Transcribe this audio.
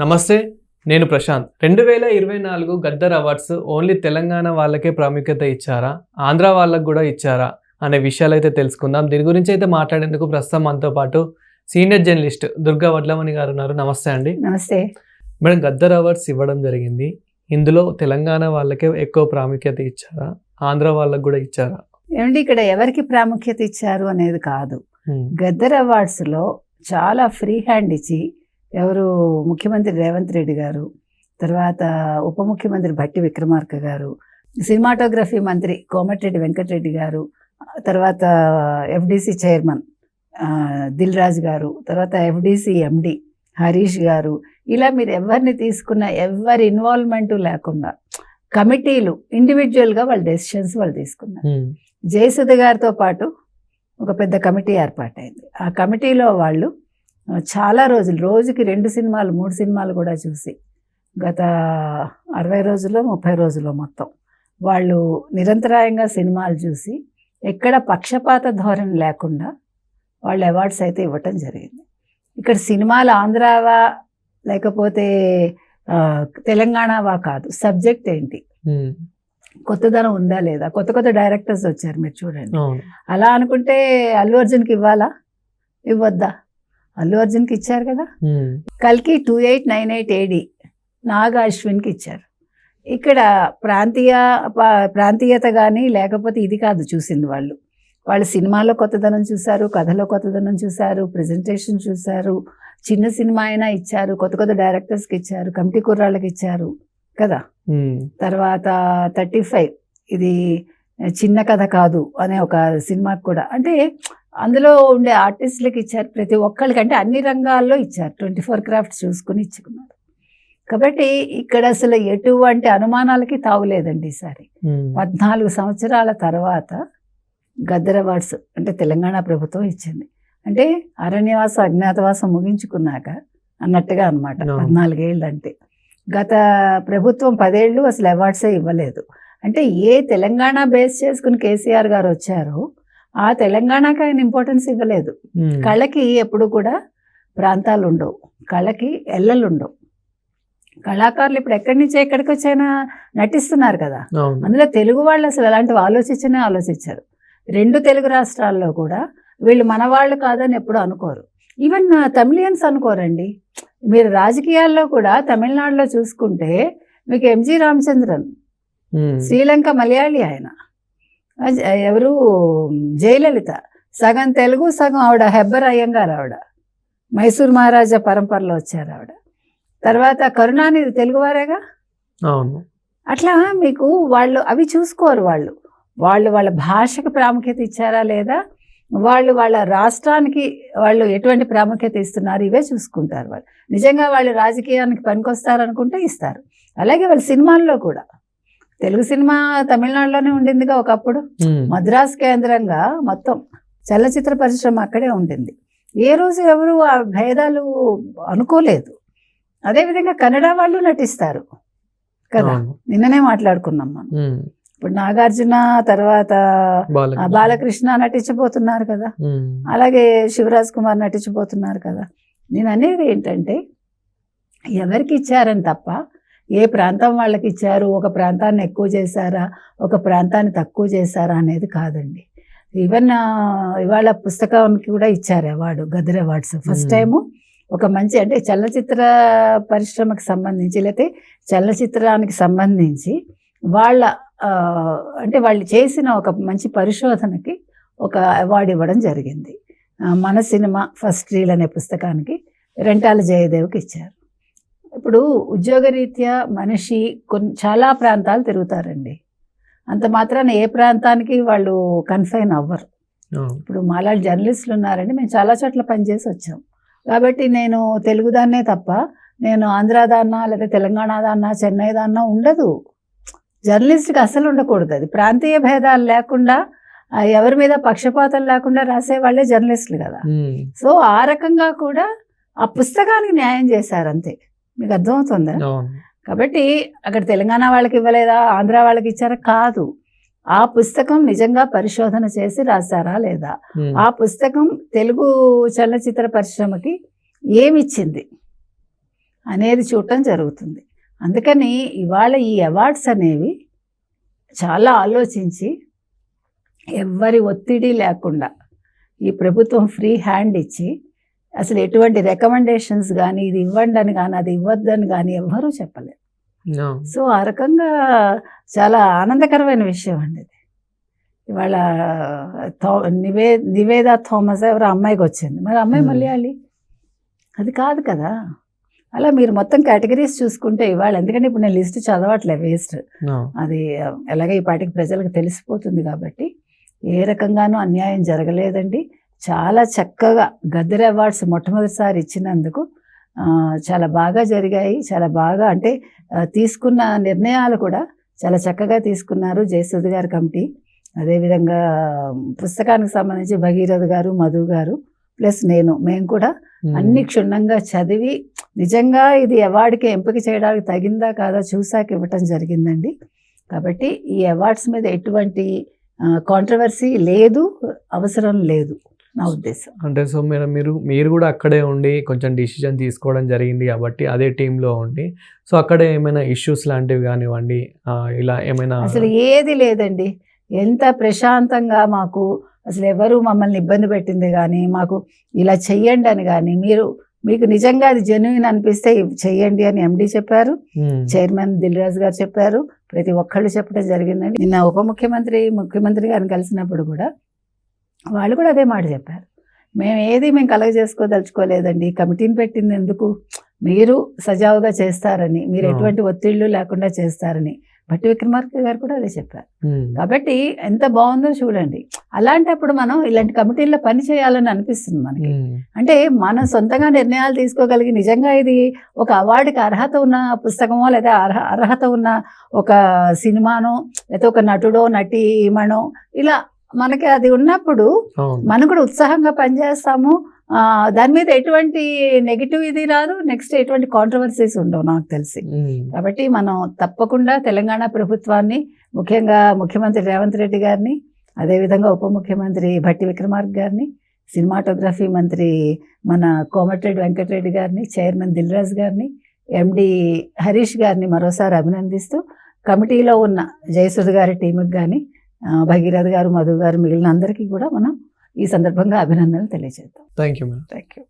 నమస్తే, నేను Prashanth. 2024 Gaddar awards only Telangana వాళ్ళకే ప్రాముఖ్యత ఇచ్చారా, ఆంధ్ర వాళ్ళకు కూడా ఇచ్చారా అనే విషయాలు అయితే తెలుసుకుందాం. దీని గురించి అయితే మాట్లాడేందుకు ప్రస్తుతం మనతో పాటు సీనియర్ జర్నలిస్ట్ దుర్గా వడ్లమణి గారు ఉన్నారు. నమస్తే అండి. నమస్తే మేడం, గద్దర్ అవార్డ్స్ ఇవ్వడం జరిగింది. ఇందులో తెలంగాణ వాళ్ళకే ఎక్కువ ప్రాముఖ్యత ఇచ్చారా, ఆంధ్ర వాళ్ళకు కూడా ఇచ్చారా? ఏమండి, ఇక్కడ ఎవరికి ప్రాముఖ్యత ఇచ్చారు అనేది కాదు. గద్దర్ అవార్డ్స్ లో చాలా ఫ్రీ హ్యాండ్ ఇచ్చి ఎవరు ముఖ్యమంత్రి రేవంత్ రెడ్డి గారు, తర్వాత ఉప ముఖ్యమంత్రి భట్టి విక్రమార్క గారు, సినిమాటోగ్రఫీ మంత్రి కోమటిరెడ్డి వెంకటరెడ్డి గారు, తర్వాత ఎఫ్డిసి చైర్మన్ దిల్ రాజు గారు, తర్వాత ఎఫ్డిసి ఎండి హరీష్ గారు, ఇలా మీరు ఎవరిని తీసుకున్న ఎవరి ఇన్వాల్వ్మెంట్ లేకుండా కమిటీలు ఇండివిజువల్గా వాళ్ళ డెసిషన్స్ వాళ్ళు తీసుకున్నారు. జయసుధ గారితో పాటు ఒక పెద్ద కమిటీ ఏర్పాటైంది. ఆ కమిటీలో వాళ్ళు చాలా రోజులు, రోజుకి 2 సినిమాలు 3 సినిమాలు కూడా చూసి గత 60 రోజుల్లో 30 రోజుల్లో మొత్తం వాళ్ళు నిరంతరాయంగా సినిమాలు చూసి ఎక్కడ పక్షపాత ధోరణి లేకుండా వాళ్ళు అవార్డ్స్ అయితే ఇవ్వటం జరిగింది. ఇక్కడ సినిమాలు ఆంధ్రావా లేకపోతే తెలంగాణవా కాదు, సబ్జెక్ట్ ఏంటి, కొత్తదనం ఉందా లేదా, కొత్త కొత్త డైరెక్టర్స్ వచ్చారు మీరు చూడండి. అలా అనుకుంటే అల్లు అర్జున్కి ఇవ్వాలా, ఇవ్వద్దా? అల్లు అర్జున్కి ఇచ్చారు కదా. కల్కి 2898 AD నాగ అశ్విన్కి ఇచ్చారు. ఇక్కడ ప్రాంతీయత కానీ లేకపోతే ఇది కాదు చూసింది. వాళ్ళు సినిమాలో కొత్తదనం చూశారు, కథలో కొత్తదనం చూశారు, ప్రెజెంటేషన్ చూశారు, చిన్న సినిమా అయినా ఇచ్చారు, కొత్త కొత్త డైరెక్టర్స్కి ఇచ్చారు, కమిటీ కుర్రాళ్ళకి ఇచ్చారు కదా. తర్వాత 35 ఇది చిన్న కథ కాదు అనే ఒక సినిమాకి కూడా, అంటే అందులో ఉండే ఆర్టిస్టులకి ఇచ్చారు. ప్రతి ఒక్కరికి, అంటే అన్ని రంగాల్లో ఇచ్చారు. 24 క్రాఫ్ట్స్ చూసుకుని ఇచ్చుకున్నారు. కాబట్టి ఇక్కడ అసలు ఎటువంటి అనుమానాలకి తావులేదండి. ఈసారి 14 సంవత్సరాల తర్వాత గద్దర్ అవార్డ్స్ అంటే తెలంగాణ ప్రభుత్వం ఇచ్చింది. అంటే అరణ్యవాసం అజ్ఞాతవాసం ముగించుకున్నాక అన్నట్టుగా అనమాట. 14 ఏళ్ళు అంటే గత ప్రభుత్వం 10 ఏళ్ళు అసలు అవార్డ్సే ఇవ్వలేదు. అంటే ఏ తెలంగాణ బేస్ చేసుకుని కేసీఆర్ గారు వచ్చారో ఆ తెలంగాణకి ఆయన ఇంపార్టెన్స్ ఇవ్వలేదు. కళకి ఎప్పుడు కూడా ప్రాంతాలు ఉండవు, కళకి ఎల్లలు ఉండవు. కళాకారులు ఇప్పుడు ఎక్కడి నుంచి ఎక్కడికి వచ్చైనా నటిస్తున్నారు కదా. అందులో తెలుగు వాళ్ళు అసలు అలాంటివి ఆలోచించారు. 2 తెలుగు రాష్ట్రాల్లో కూడా వీళ్ళు మన వాళ్ళు కాదని ఎప్పుడు అనుకోరు. ఈవెన్ తమిళియన్స్ అనుకోరండి. మీరు రాజకీయాల్లో కూడా తమిళనాడులో చూసుకుంటే మీకు ఎంజి రామచంద్రన్, శ్రీలంక మలయాళీ, ఆయన ఎవరు జయలలిత, సగం తెలుగు సగం ఆవిడ హెబ్బర్ అయ్యంగారు, ఆవిడ మైసూర్ మహారాజా పరంపరలో వచ్చారు ఆవిడ. తర్వాత కరుణానిధి తెలుగువారేగా. అట్లా మీకు వాళ్ళు అవి చూసుకోరు. వాళ్ళు వాళ్ళ భాషకు ప్రాముఖ్యత ఇచ్చారా లేదా, వాళ్ళ రాష్ట్రానికి వాళ్ళు ఎటువంటి ప్రాముఖ్యత ఇస్తున్నారు, ఇవే చూసుకుంటారు. వాళ్ళు నిజంగా వాళ్ళు రాజకీయానికి పనికొస్తారనుకుంటే ఇస్తారు. అలాగే వాళ్ళ సినిమాల్లో కూడా, తెలుగు సినిమా తమిళనాడులోనే ఉండిందిగా ఒకప్పుడు. మద్రాసు కేంద్రంగా మొత్తం చలనచిత్ర పరిశ్రమ అక్కడే ఉండింది. ఏ రోజు ఎవరు ఆ భేదాలు అనుకోలేదు. అదేవిధంగా కన్నడ వాళ్ళు నటిస్తారు కదా. నిన్ననే మాట్లాడుకున్నాం మనం. ఇప్పుడు నాగార్జున తర్వాత బాలకృష్ణ నటించబోతున్నారు కదా, అలాగే శివరాజ్ కుమార్ నటించబోతున్నారు కదా. నేను అనేది ఏంటంటే ఎవరికి ఇచ్చారని తప్ప ఏ ప్రాంతం వాళ్ళకి ఇచ్చారు, ఒక ప్రాంతాన్ని ఎక్కువ చేశారా ఒక ప్రాంతాన్ని తక్కువ చేశారా అనేది కాదండి. ఈవెన్ ఇవాళ పుస్తకానికి కూడా ఇచ్చారు award, Gaddar awards. First time ఒక మంచి, అంటే చలనచిత్ర పరిశ్రమకు సంబంధించి లేకపోతే చలనచిత్రానికి సంబంధించి అంటే వాళ్ళు చేసిన ఒక మంచి పరిశోధనకి ఒక అవార్డు ఇవ్వడం జరిగింది. మన సినిమా ఫస్ట్ రీల్ అనే పుస్తకానికి రెంటాల జయదేవ్కి ఇచ్చారు. ఇప్పుడు ఉద్యోగరీత్యా మనిషి చాలా ప్రాంతాలు తిరుగుతారండి. అంత మాత్రాన ఏ ప్రాంతానికి వాళ్ళు కన్ఫైన్ అవ్వరు. ఇప్పుడు మాలాంటి జర్నలిస్టులు ఉన్నారండి, మేము చాలా చోట్ల పనిచేసి వచ్చాం. కాబట్టి నేను తెలుగు దాన్నే తప్ప నేను ఆంధ్ర దాన్నా లేదా తెలంగాణ దాన్నా చెన్నై దాన్నా ఉండదు. జర్నలిస్ట్కి అసలు ఉండకూడదు. అది ప్రాంతీయ భేదాలు లేకుండా, ఎవరి మీద పక్షపాతం లేకుండా రాసే వాళ్ళే జర్నలిస్టులు కదా. సో ఆ రకంగా కూడా ఆ పుస్తకానికి న్యాయం చేశారు అంతే. మీకు అర్థమవుతుందా? కాబట్టి అక్కడ తెలంగాణ వాళ్ళకి ఇవ్వలేదా, ఆంధ్ర వాళ్ళకి ఇచ్చారా కాదు. ఆ పుస్తకం నిజంగా పరిశోధన చేసి రాశారా లేదా, ఆ పుస్తకం తెలుగు చలనచిత్ర పరిశ్రమకి ఏమిచ్చింది అనేది చూడటం జరుగుతుంది. అందుకని ఇవాళ ఈ అవార్డ్స్ అనేవి చాలా ఆలోచించి ఎవ్వరి ఒత్తిడి లేకుండా ఈ ప్రభుత్వం ఫ్రీ హ్యాండ్ ఇచ్చి అసలు ఎటువంటి రికమెండేషన్స్ కానీ ఇది ఇవ్వండి అని కానీ అది ఇవ్వద్దని కానీ ఎవ్వరూ చెప్పలేదు. సో ఆ రకంగా చాలా ఆనందకరమైన విషయం అండి ఇది. ఇవాళ నివేదా థామస్ ఎవరో అమ్మాయికి వచ్చింది, మరి అమ్మాయి మలయాళి అది కాదు కదా. అలా మీరు మొత్తం కేటగిరీస్ చూసుకుంటే ఇవాళ, ఎందుకంటే ఇప్పుడు నేను లిస్ట్ చదవట్లే, వేస్ట్, అది ఎలాగే ఈ పాటికి ప్రజలకు తెలిసిపోతుంది కాబట్టి ఏ రకంగానూ అన్యాయం జరగలేదండి. చాలా చక్కగా గద్దర్ అవార్డ్స్ మొట్టమొదటిసారి ఇచ్చినందుకు చాలా బాగా జరిగాయి. చాలా బాగా అంటే తీసుకున్న నిర్ణయాలు కూడా చాలా చక్కగా తీసుకున్నారు జయసూద్ గారి కమిటీ. అదేవిధంగా పుస్తకానికి సంబంధించి భగీరథ్ గారు, మధు గారు ప్లస్ మేము కూడా అన్ని క్షుణ్ణంగా చదివి నిజంగా ఇది అవార్డుకి ఎంపిక చేయడానికి తగిందా కాదా చూసాక ఇవ్వటం జరిగిందండి. కాబట్టి ఈ అవార్డ్స్ మీద ఎటువంటి కాంట్రవర్సీ లేదు, అవసరం లేదు నా ఉద్దేశం. అంటే సో మీరు కూడా అక్కడే ఉండి కొంచెం డిసిజన్ తీసుకోవడం జరిగింది కాబట్టి అదే టీంలో ఉండి, సో అక్కడే ఏమైనా ఇష్యూస్ లాంటివి కానివ్వండి ఇలా ఏమైనా? అసలు ఏది లేదండి, ఎంత ప్రశాంతంగా మాకు అసలు ఎవరు మమ్మల్ని ఇబ్బంది పెట్టింది కానీ, మాకు ఇలా చెయ్యండి అని కానీ, మీకు నిజంగా అది జెన్యున్ అనిపిస్తే చెయ్యండి అని ఎండి చెప్పారు, చైర్మన్ దిల్ రాజు గారు చెప్పారు, ప్రతి ఒక్కళ్ళు చెప్పడం జరిగిందండి. నిన్న ముఖ్యమంత్రి గారిని కలిసినప్పుడు కూడా వాళ్ళు కూడా అదే మాట చెప్పారు. మేము కలగజేసుకోదలుచుకోలేదండి, కమిటీని పెట్టింది ఎందుకు, మీరు సజావుగా చేస్తారని, మీరు ఎటువంటి ఒత్తిళ్ళు లేకుండా చేస్తారని భట్టి విక్రమార్క గారు కూడా అదే చెప్పారు. కాబట్టి ఎంత బాగుందో చూడండి. అలాంటప్పుడు మనం ఇలాంటి కమిటీల్లో పని చేయాలని అనిపిస్తుంది మనకి. అంటే మనం సొంతంగా నిర్ణయాలు తీసుకోగలిగి నిజంగా ఇది ఒక అవార్డుకి అర్హత ఉన్న పుస్తకమో లేదా అర్హత ఉన్న ఒక సినిమానో లేదా ఒక నటుడో నటీమణో ఇలా మనకి అది ఉన్నప్పుడు మనం కూడా ఉత్సాహంగా పనిచేస్తాము. దాని మీద ఎటువంటి నెగిటివ్ ఇది రాదు, నెక్స్ట్ ఎటువంటి కాంట్రవర్సీస్ ఉండవు నాకు తెలిసి. కాబట్టి మనం తప్పకుండా తెలంగాణ ప్రభుత్వాన్ని, ముఖ్యంగా ముఖ్యమంత్రి రేవంత్ రెడ్డి గారిని, అదేవిధంగా ఉప ముఖ్యమంత్రి భట్టి విక్రమార్క గారిని, సినిమాటోగ్రఫీ మంత్రి మన కోమటిరెడ్డి వెంకటరెడ్డి గారిని, చైర్మన్ దిల్ రాజు గారిని, ఎండి హరీష్ గారిని మరోసారి అభినందిస్తూ, కమిటీలో ఉన్న జయసూద్ గారి టీంకి కానీ, భగీరథ్ గారు, మధు గారు, మిగిలిన అందరికీ కూడా మనం ఈ సందర్భంగా అభినందనలు తెలియజేద్దాం. Thank you.